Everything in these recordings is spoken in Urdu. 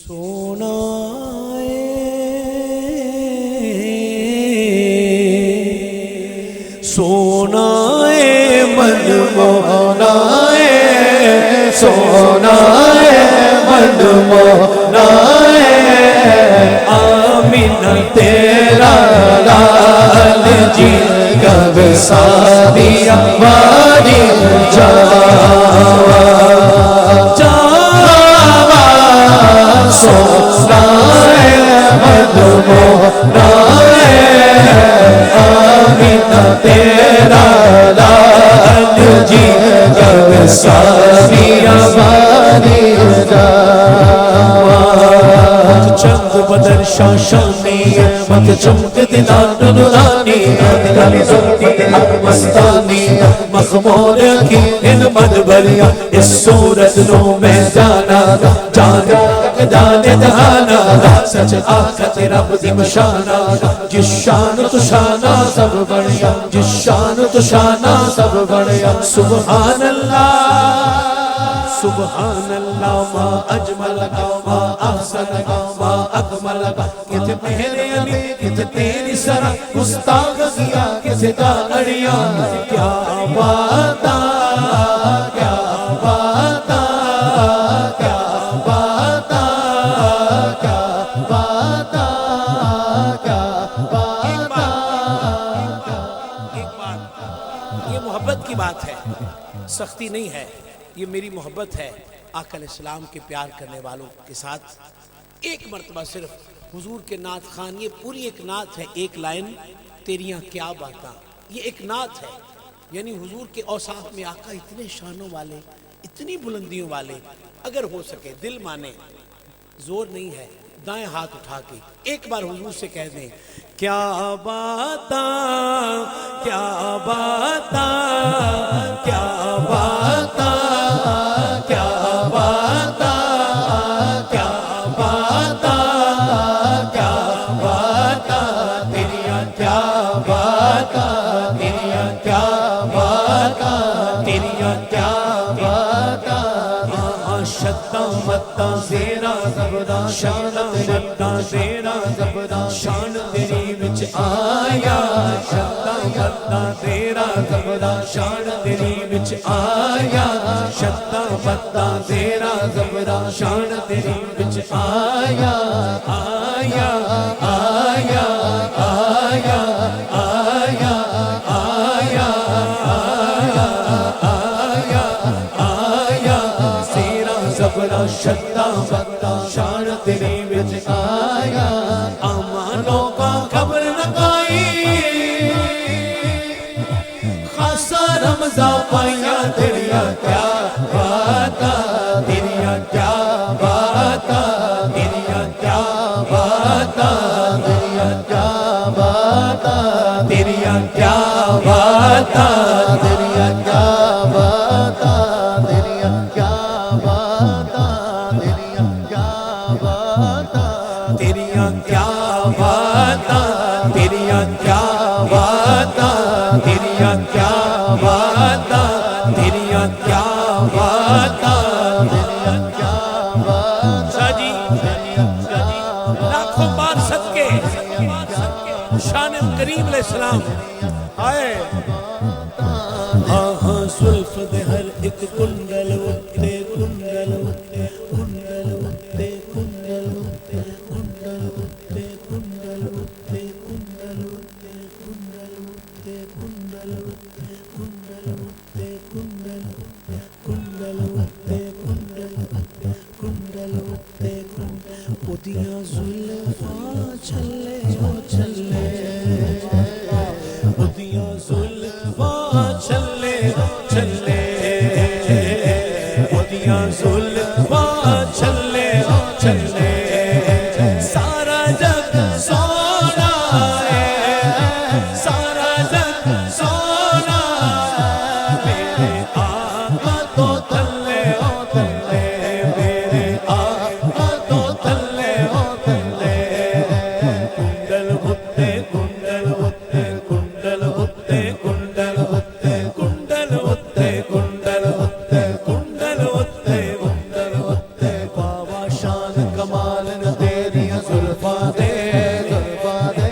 سونا سونا من مونا سونا من مونا آمینہ تیرا لال جی کب سادیا باری جاوا جاوا سونا من مونا آمینہ تیرا لال جی کب سادیا باری جاوا چند بدر شاشانی مت چمک دلان نورانی دلالی زلفت حق مستانی مخمور کی ان مدبریا اس صورت نو میں جانا جانا جانے دہانا سچ آخت رب دی مشانا جس شان تو شانا سب بڑھیا جس شان تو شانا سب بڑھیا سبحان اللہ سبحان اللہ ما اجمل کا ما احسن کا ما اکمل کا کت میرے علی کت تیری سرا گستاخ کیا کس کا اڑیا کیا باتا کیا باتا کیا باتا کیا باتا کیا باتا ایک بات یہ محبت کی بات ہے سختی نہیں ہے یہ میری محبت ہے آقا علیہ السلام کے پیار کرنے والوں کے ساتھ ایک مرتبہ صرف حضور کے نعت خوان یہ پوری ایک نعت ہے ایک لائن تیریاں کیا باتاں یہ ایک نعت ہے یعنی حضور کے اوصاف میں آقا اتنے شانوں والے اتنی بلندیوں والے اگر ہو سکے دل مانے زور نہیں ہے دائیں ہاتھ اٹھا کے ایک بار حضور سے کہہ دیں کیا باتاں کیا باتاں کیا باتاں کیا باتاں کیا باتاں کیا باتاں تیریاں کیا باتاں تیریاں کیا باتاں تیریاں کیا باتاں شدہ مدہ زیرہ زبدہ شان مدہ زیرہ زبدہ شان تیری وچ آیا شدہ مدہ زیرہ زبدہ شان تیری وچ آیا شدہ مدہ زیرہ زبدہ شان تیری وچ آیا آیا آیا آیا آیا آیا زبرا شدہ بدہ شان تیری وچ آیا امانوں کا خبر نکائی خاصا رمضہ پائیا تیریاں کیا باتاں تیریاں کیا باتاں تیریاں کیا باتاں تیریاں کیا باتاں تیریاں کیا باتاں تیریاں کیا باتاں تیریاں کیا تیریاں کیا باتاں تیریاں کیا باتاں تیریاں کیا باتاں تیریاں کیا باتاں تیریاں کیا باتاں ساجی لاکھوں بار صدقے شان کریم علیہ السلام آئے ہاں سلف دے ہر ایک کنڈل اتے کنڈل اتے کنڈل اتے کنڈل اتے کنڈل اتے کنڈل اتے کنڈل اتے کنڈل اتے کنڈل اتے کنڈل اتے کنڈل اتے کنڈل اتے کنڈل اتے کنڈل اتے کنڈل اودیاں زلفاں چھلے او چھلے اودیاں زلفاں چھلے چھلے اودیاں زلفاں چھلے چھلے سارا جگ سونا ہے سارا جگ سونا میرے آقا تو تھلے او تھلے میرے آقا تو تھلے او تھلے کنڈل ہوتے کنڈل ہوتے کنڈل ہوتے کنڈل ہوتے کنڈل ہوتے کنڈل ہوتے کنڈل ہوتے کنڈل ہوتے بابا شان کما کمال نے تیریاں زلفاں دے زلفاں دے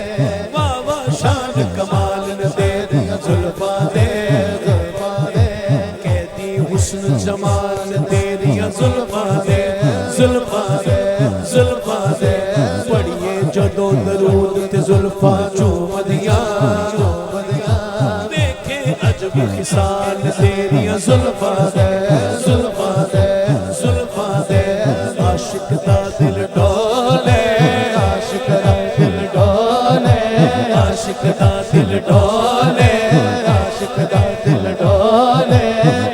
واہ واہ شان کمال نے تیریاں زلفاں دے زلفاں دے کہتی حسن جمال نے تیریاں زلفاں دے زلفاں دے زلفاں دے پڑھیے جدوں درود تے زلفاں چومدیاں دیکھے عجب خصال تیریاں زلفاں دے زلفاں دے زلفاں دے عاشق دا دل ڈولے عاشق دا دل ڈولے عاشق دا دل ڈولے عاشق دا دل ڈولے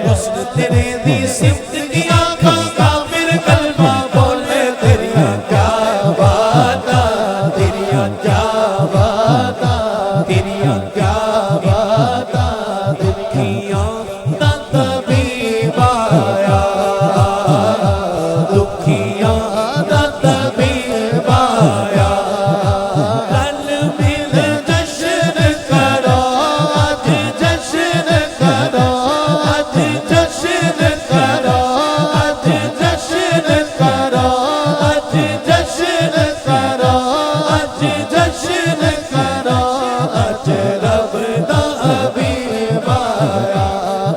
حسن تیرے دی صفت دی آنکھاں کافر کلمہ بولے تیریاں کیا باتاں تیریاں کیا باتاں تیریاں کیا باتاں دکھیاں دا طبیب آیا دکھیاں دا طبیب آیا رل مل جشن کرو آج جشن کرو آج جشن کرو آج جشن کرو آج جشن کرو آج جشن کرو آج رب دا حبیب آیا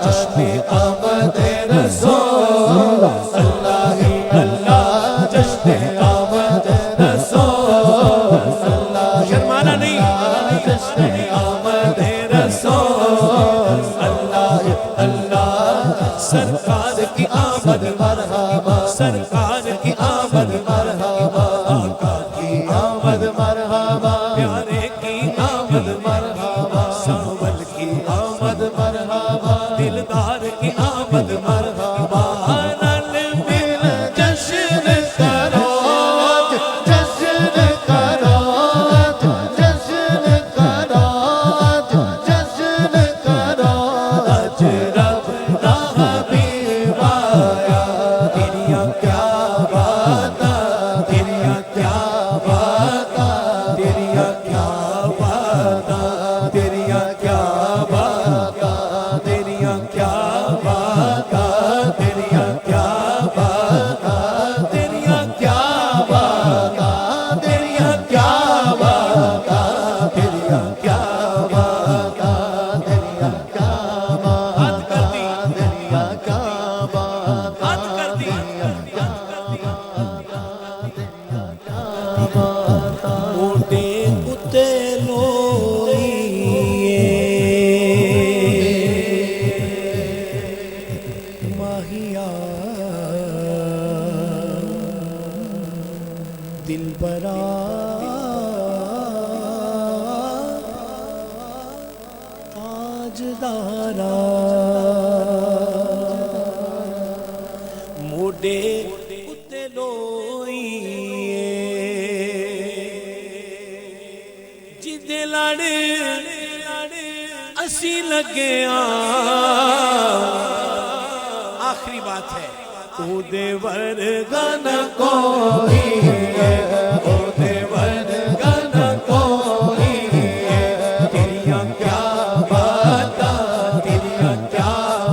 جشن آمد رسول اللہ ہی اللہ جشن آمد رسول اللہ شرمانا نہیں جشن آمد رسول اللہ اللہ سرکار کی آمد مرحبا سرکار کی آمد مرحبا آقا کی آمد مرحبا پیارے کی آمد مرحبا ساول کی آمد مرحبا دلدار کی آمد مرحبا رل مل جشن کرو جشن کرو جشن کرو جشن کرو آج رب دا حبیب آیا تیریاں کیا باتاں تیریاں کیا باتاں تیریاں کیا باتاں تیریاں کیا باتاں تیریاں کیا باتاں تیریاں کیا باتاں تیریاں کیا باتاں تیریاں کیا باتاں تیریاں کیا باتاں تیریاں کیا حد کر دی تیریاں کیا باتاں حد کر دی موٹے کتے لوئیے ماہیا دل برا تاجدارا موڈے کتے لوئیے جدے لڑ اسی لگے آخری بات ہے او دے ورگا نہ کوئی ہے او دے ورگا نہ کوئی ہے تیریاں کیا باتاں تیریاں کیا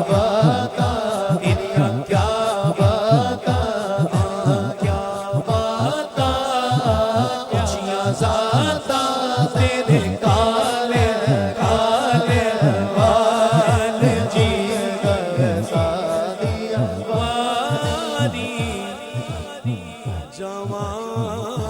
باتاں تیریاں کیا باتاں کیا باتاں اچھیاں ذاتاں تیرے کالے کالے وال جی سادیاں واری جوان